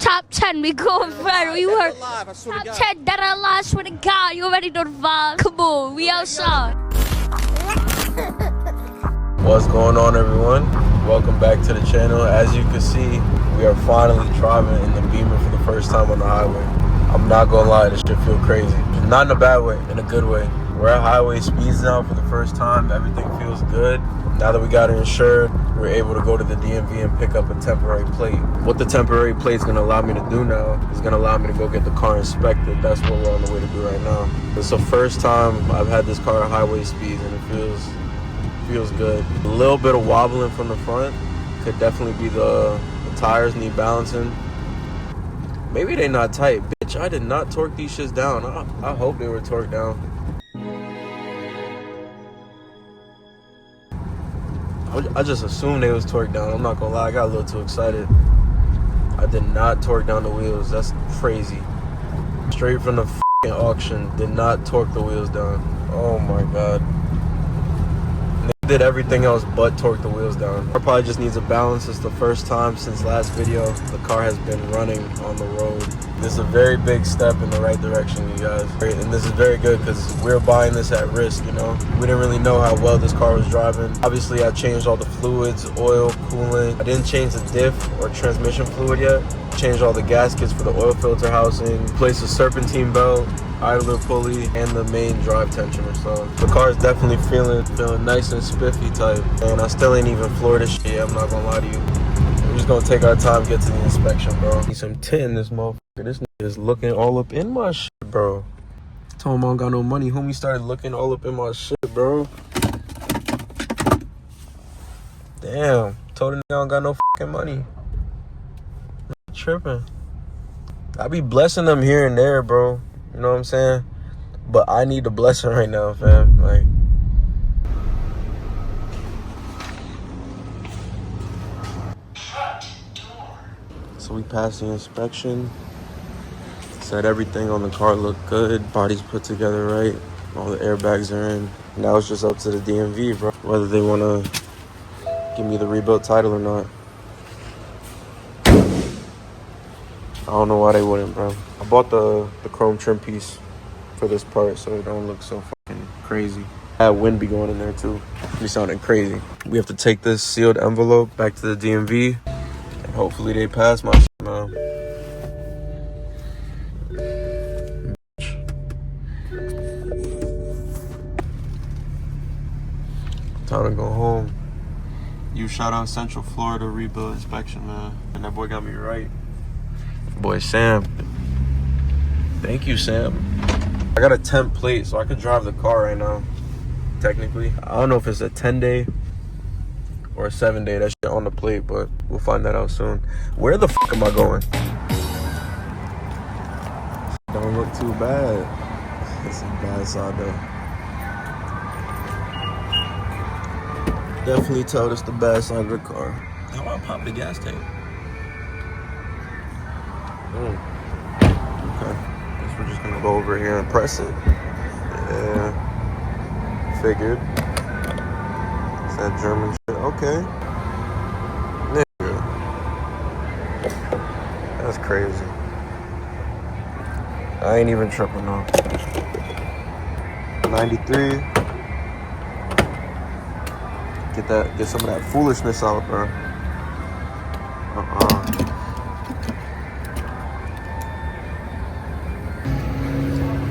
Top 10, we going further. We were top 10 dead or alive. I swear to God, you already know the vibe. Come on, we outside. What's going on, everyone? Welcome back to the channel. As you can see, we are finally driving in the Beamer for the first time on the highway. I'm not gonna lie, this shit feel crazy. Not in a bad way, in a good way. We're at highway speeds now for the first time. Everything feels good. Now that we got it insured, we're able to go to the DMV and pick up a temporary plate. What the temporary plate is gonna allow me to do now is gonna allow me to go get the car inspected. That's what we're on the way to do right now. It's the first time I've had this car at highway speeds, and it feels good. A little bit of wobbling from the front could definitely be the tires need balancing. Maybe they not tight. Bitch, I did not torque these shits down. I hope they were torqued down. I just assumed they was torqued down. I'm not gonna lie, I got a little too excited. I did not torque down the wheels. That's crazy. Straight from the f***ing auction, did not torque the wheels down. Oh my God. Did everything else but torque the wheels down. Car probably just needs a balance. It's the first time since last video the car has been running on the road. This is a very big step in the right direction, you guys. And this is very good because we're buying this at risk, you know. We didn't really know how well this car was driving. Obviously, I changed all the fluids, oil, coolant. I didn't change the diff or transmission fluid yet. Changed all the gaskets for the oil filter housing. Replaced the serpentine belt, idler pulley, and the main drive tensioner. So the car is definitely feeling nice and spiffy type. And I still ain't even floored this shit. I'm not gonna lie to you. We're just gonna take our time, get to the inspection, bro. Need some tin, this motherfucker. This nigga is looking all up in my shit, bro. Told him I don't got no money. Homie started looking all up in my shit, bro. Damn. Told him I don't got no fucking money. I'm tripping. I be blessing them here and there, bro. You know what I'm saying? But I need the blessing right now, fam. Like, so we passed the inspection. Said everything on the car looked good. Body's put together right. All the airbags are in. Now it's just up to the DMV, bro. Whether they want to give me the rebuilt title or not. I don't know why they wouldn't, bro. I bought the chrome trim piece for this part so it don't look so fucking crazy. I had wind be going in there too. Be sounding crazy. We have to take this sealed envelope back to the DMV and hopefully they pass my shit, man. Time to go home. You shout out Central Florida rebuild inspection, man. And that boy got me right. Boy Sam. Thank you, Sam. I got a temp plate, so I could drive the car right now. Technically. I don't know if it's a 10-day or a 7-day. That shit on the plate, but we'll find that out soon. Where the fuck am I going? Don't look too bad. It's a bad side though. Definitely tell this the bad side of the car. How about I pop the gas tank? Okay. Guess we're just gonna go over here and press it. Yeah. Figured. Is that German shit? Okay. Nigga. That's crazy. I ain't even tripping though. 93. Get some of that foolishness out, bro.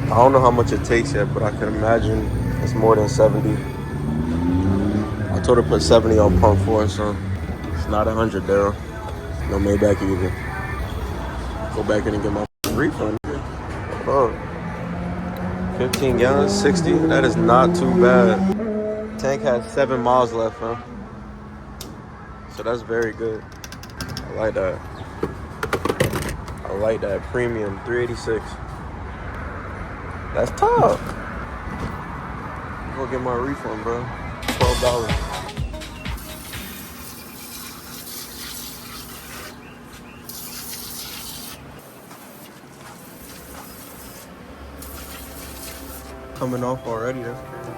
I don't know how much it takes yet, but I can imagine it's more than 70. I told her put 70 on pump 4, so it's not 100 there. No Maybach either. Go back in and get my refund. Hold on. 15 gallons, 60. That is not too bad. Tank has 7 miles left, huh? So that's very good. I like that. I like that. Premium 386. That's top. Go get my refund, bro. $12. Coming off already, that's crazy.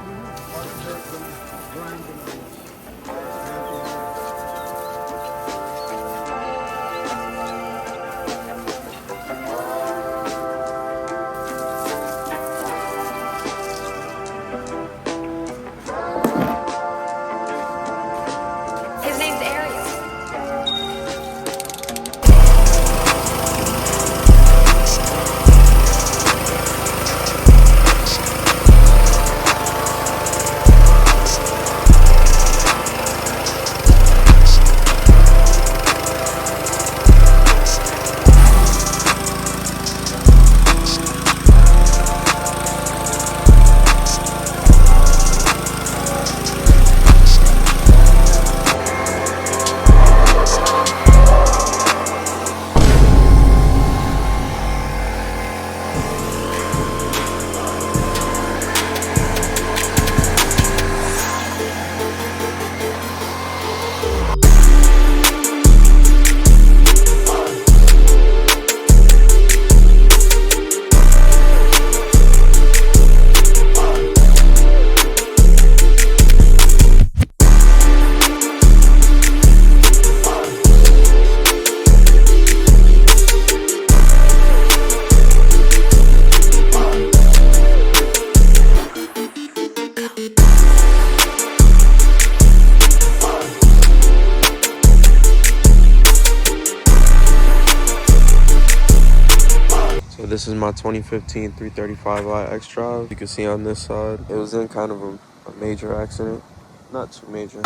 This is my 2015 335i X-Drive. You can see on this side, it was in kind of a major accident. Not too major,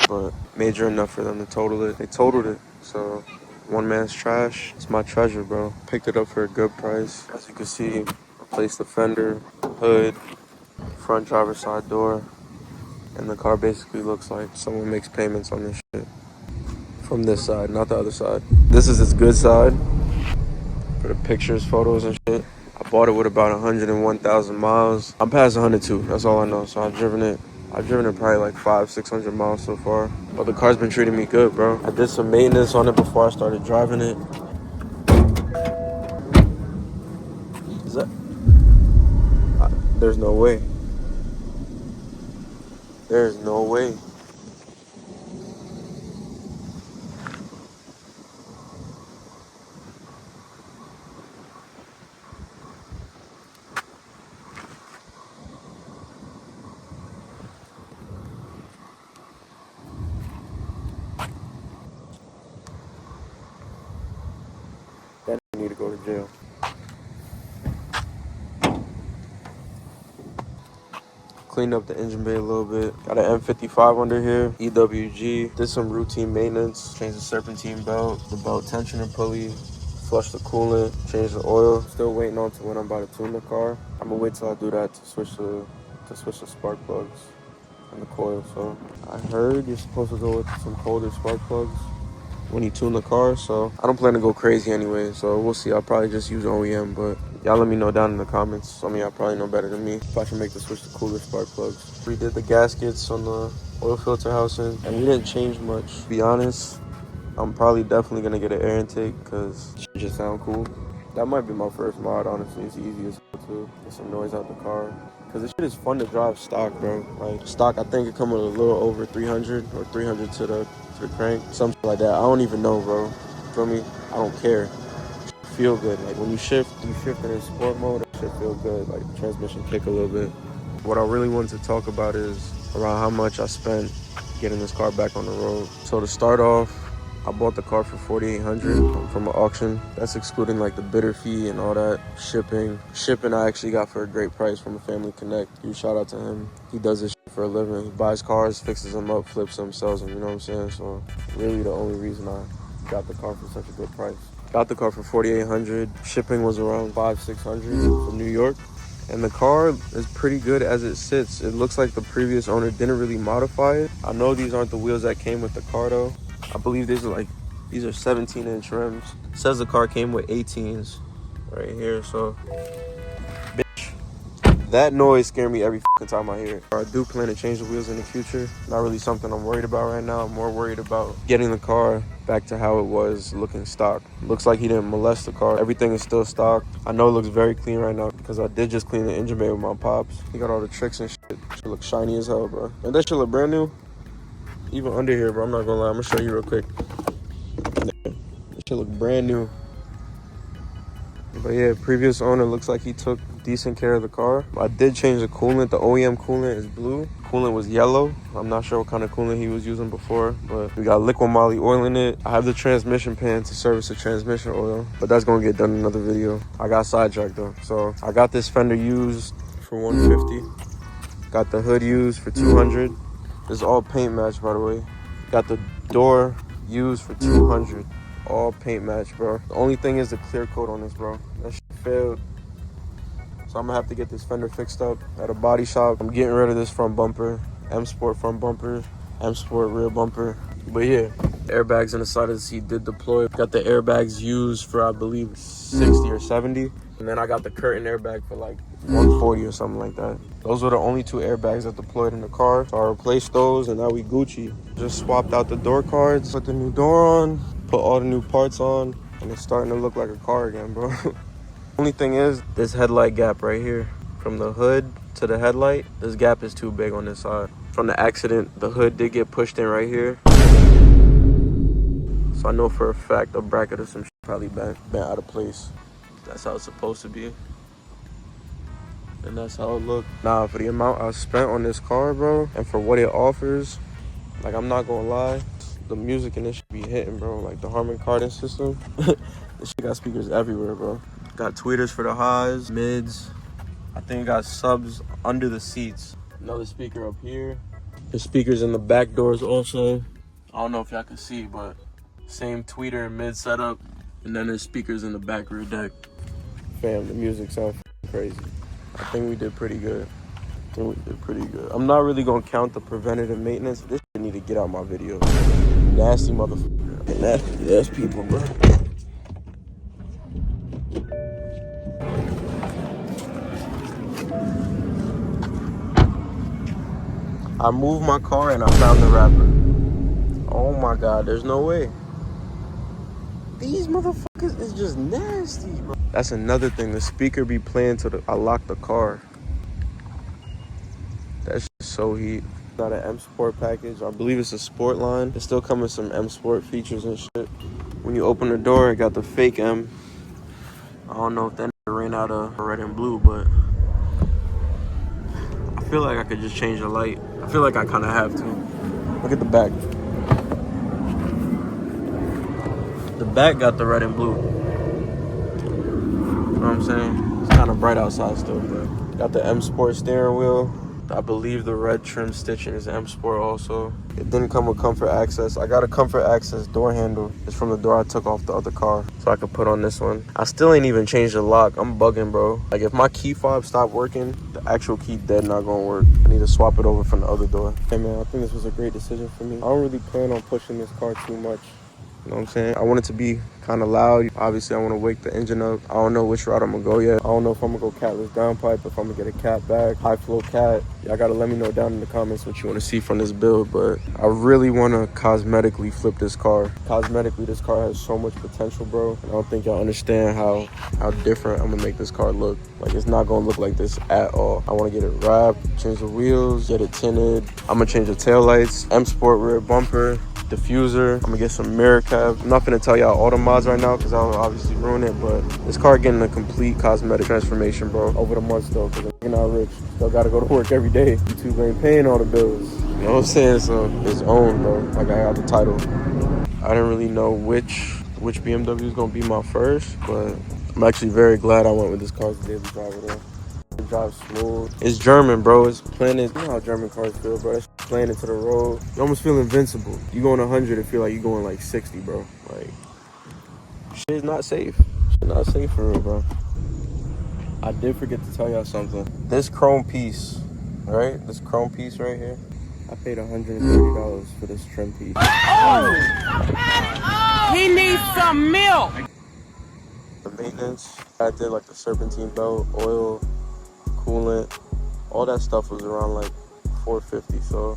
but major enough for them to total it. They totaled it, so one man's trash. It's my treasure, bro. Picked it up for a good price. As you can see, replaced the fender, hood, front driver's side door, and the car basically looks like someone makes payments on this shit. From this side, not the other side. This is its good side for the pictures, photos, and shit. I bought it with about 101,000 miles. I'm past 102, that's all I know. So I've driven it probably like 500-600 miles so far. But the car's been treating me good, bro. I did some maintenance on it before I started driving it. Is that? There's no way. There's no way. That need to go to jail. Cleaned up the engine bay a little bit. Got an M55 under here, EWG. Did some routine maintenance. Changed the serpentine belt, the belt tensioner pulley, flushed the coolant, changed the oil. Still waiting on to when I'm about to tune the car. I'm gonna wait till I do that to switch the spark plugs and the coil. So I heard you're supposed to go with some colder spark plugs when you tune the car, so I don't plan to go crazy anyway, so we'll see. I'll probably just use OEM, but y'all let me know down in the comments. Some of y'all probably know better than me if I should make the switch to cooler spark plugs. Redid the gaskets on the oil filter housing, and we didn't change much. To be honest, I'm probably definitely gonna get an air intake because it just sound cool. That might be my first mod, honestly. It's easy as hell to get some noise out the car. Cause this shit is fun to drive stock, bro. Like stock, I think it come with a little over 300 or 300 to the crank, something like that. I don't even know, bro. Feel me? I don't care. Feel good. Like when you shift in sport mode, that shit feel good. Like the transmission kick a little bit. What I really wanted to talk about is around how much I spent getting this car back on the road. So to start off, I bought the car for $4,800 from an auction. That's excluding like the bidder fee and all that. Shipping I actually got for a great price from a Family Connect. Huge shout out to him. He does this shit for a living. He buys cars, fixes them up, flips them, sells them, you know what I'm saying? So really the only reason I got the car for such a good price. Got the car for $4,800. Shipping was around $500-600 from New York. And the car is pretty good as it sits. It looks like the previous owner didn't really modify it. I know these aren't the wheels that came with the car though. I believe these are 17-inch rims. It says the car came with 18s right here, so bitch, that noise scared me every fucking time I hear it. I do plan to change the wheels in the future. Not really something I'm worried about right now. I'm more worried about getting the car back to how it was looking stock. Looks like he didn't molest the car. Everything is still stock. I know it looks very clean right now because I did just clean the engine bay with my pops. He got all the tricks and shit. Shit looks shiny as hell, bro. And that shit look brand new. Even under here, bro, I'm not gonna lie. I'm gonna show you real quick. This shit look brand new. But yeah, previous owner looks like he took decent care of the car. I did change the coolant. The OEM coolant is blue. Coolant was yellow. I'm not sure what kind of coolant he was using before, but we got liquid moly oil in it. I have the transmission pan to service the transmission oil, but that's gonna get done in another video. I got sidetracked though. So I got this fender used for $150. Got the hood used for $200. This is all paint match, by the way. Got the door used for $200. All paint match, bro. The only thing is the clear coat on this, bro. That shit failed. So I'm gonna have to get this fender fixed up at a body shop. I'm getting rid of this front bumper. M Sport front bumper. M Sport rear bumper. But yeah, airbags on the side of the seat did deploy. Got the airbags used for, I believe, 60 or 70. And then I got the curtain airbag for like 140 or something like that. Those were the only two airbags that deployed in the car. So I replaced those and now we Gucci. Just swapped out the door cards, put the new door on, put all the new parts on, and it's starting to look like a car again, bro. Only thing is, this headlight gap right here, from the hood to the headlight, this gap is too big on this side. From the accident, the hood did get pushed in right here. So I know for a fact the bracket or some shit probably bent out of place. That's how it's supposed to be. And that's how it looked. Nah, for the amount I spent on this car, bro, and for what it offers, like, I'm not gonna lie, The music in this shit be hitting, bro. Like the Harman Kardon system. This shit got speakers everywhere, bro. Got tweeters for the highs, mids. I think it got subs under the seats. Another speaker up here. There's speakers in the back doors also. I don't know if y'all can see, but same tweeter and mid setup. And then there's speakers in the back rear deck. Fam, the music sounds crazy. I think we did pretty good. I'm not really gonna count the preventative maintenance. This shit need to get out my video. Nasty motherfucker. Nasty ass people, bro. I moved my car and I found the rapper. Oh my god, there's no way. These motherfuckers is just nasty, bro. That's another thing. The speaker be playing till I lock the car. That's so heat. Got an M Sport package. I believe it's a Sport line. It still comes with some M Sport features and shit. When you open the door, it got the fake M. I don't know if that ran out of red and blue, but I feel like I could just change the light. I feel like I kind of have to. Look at the back. The back got the red and blue. You know what I'm saying? It's kind of bright outside still, but got the M Sport steering wheel. I believe the red trim stitching is M Sport also. It didn't come with comfort access. I got a comfort access door handle. It's from the door I took off the other car, so I could put on this one. I still ain't even changed the lock. I'm bugging, bro. Like if my key fob stopped working, the actual key dead not gonna work. I need to swap it over from the other door. Hey man, I think this was a great decision for me. I don't really plan on pushing this car too much. You know what I'm saying? I want it to be kind of loud. Obviously, I want to wake the engine up. I don't know which route I'm going to go yet. I don't know if I'm going to go catless downpipe, if I'm going to get a cat back, high flow cat. Y'all got to let me know down in the comments what you want to see from this build. But I really want to cosmetically flip this car. Cosmetically, this car has so much potential, bro. And I don't think y'all understand how different I'm going to make this car look. Like, it's not going to look like this at all. I want to get it wrapped, change the wheels, get it tinted. I'm going to change the taillights, M Sport rear bumper, diffuser. I'm gonna get some mirror cap. I'm not gonna tell y'all all the mods right now because I'll obviously ruin it, but this car getting a complete cosmetic transformation, bro, over the months though, because I'm not rich. Still gotta go to work every day. YouTube ain't paying all the bills. You know what I'm saying? So it's own, bro. Like I got the title. I didn't really know which BMW is gonna be my first, but I'm actually very glad I went with this car as a daily driver though. It drives smooth. It's German, bro. It's planted. You know how German cars feel, bro. It's playing into the road. You almost feel invincible. You going 100, it feel like you going like 60, bro. Like, shit's not safe. Shit not safe for real, bro. I did forget to tell y'all something. This chrome piece, right? This chrome piece right here. I paid $130 for this trim piece. Oh! He needs some milk. The maintenance, I did like the serpentine belt, oil, coolant, all that stuff was around like $450, so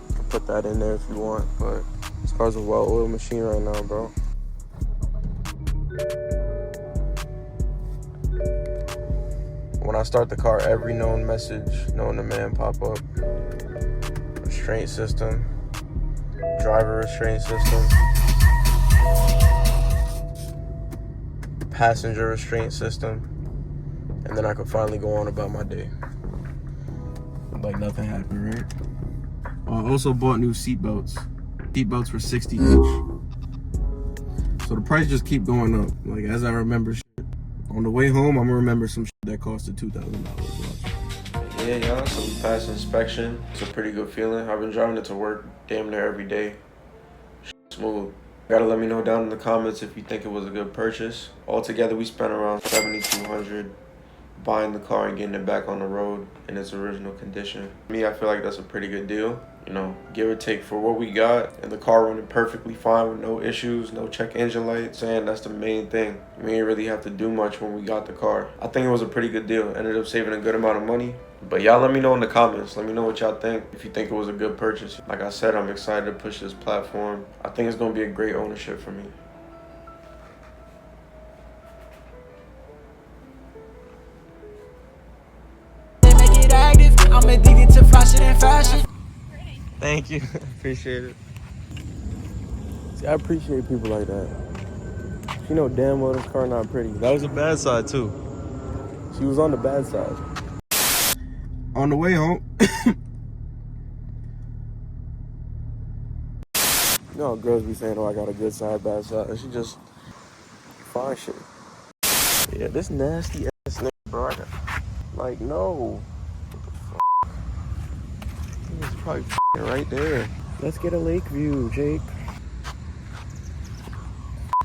you can put that in there if you want, but this car's a well-oiled machine right now, bro. When I start the car, every known message known to man pop up. Restraint system, driver restraint system, passenger restraint system, and then I could finally go on about my day. Like nothing happened, right? I also bought new seat belts. Seat belts were $60 each. So the price just keep going up. Like as I remember shit. On the way home, I'm gonna remember some shit that costed $2,000. Yeah, y'all, so we passed inspection. It's a pretty good feeling. I've been driving it to work damn near every day. Smooth. Gotta let me know down in the comments if you think it was a good purchase. Altogether, we spent around $7,200 buying the car and getting it back on the road in its original condition. Me, I feel like that's a pretty good deal. You know, give or take for what we got, and the car running perfectly fine with no issues, no check engine light. Saying that's the main thing. We didn't really have to do much when we got the car. I think it was a pretty good deal. Ended up saving a good amount of money. But y'all let me know in the comments. Let me know what y'all think. If you think it was a good purchase. Like I said, I'm excited to push this platform. I think it's gonna be a great ownership for me. I'm addicted to fashion and fashion. Thank you. Appreciate it. See, I appreciate people like that. You know damn well this car not pretty. That was a bad side too. She was on the bad side. On the way home. know how girls be saying, oh, I got a good side, bad side. And she just fine shit. Yeah, this nasty ass nigga, bro. Like, no. He's probably f***ing right there. Let's get a lake view, Jake.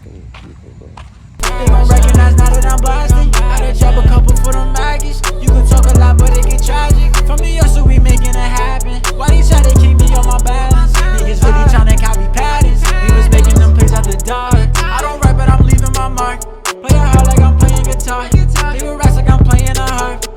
They gon' recognize now that I'm blasting. I done drop a couple for them maggots. You can talk a lot, but it get tragic. From New York, so we making it happen. Why they try to keep me on my balance? Niggas really tryna copy patterns. We was making them plays out the dark. I don't rap, but I'm leaving my mark. Play it hard like I'm playing guitar. They will rap like I'm playing a harp.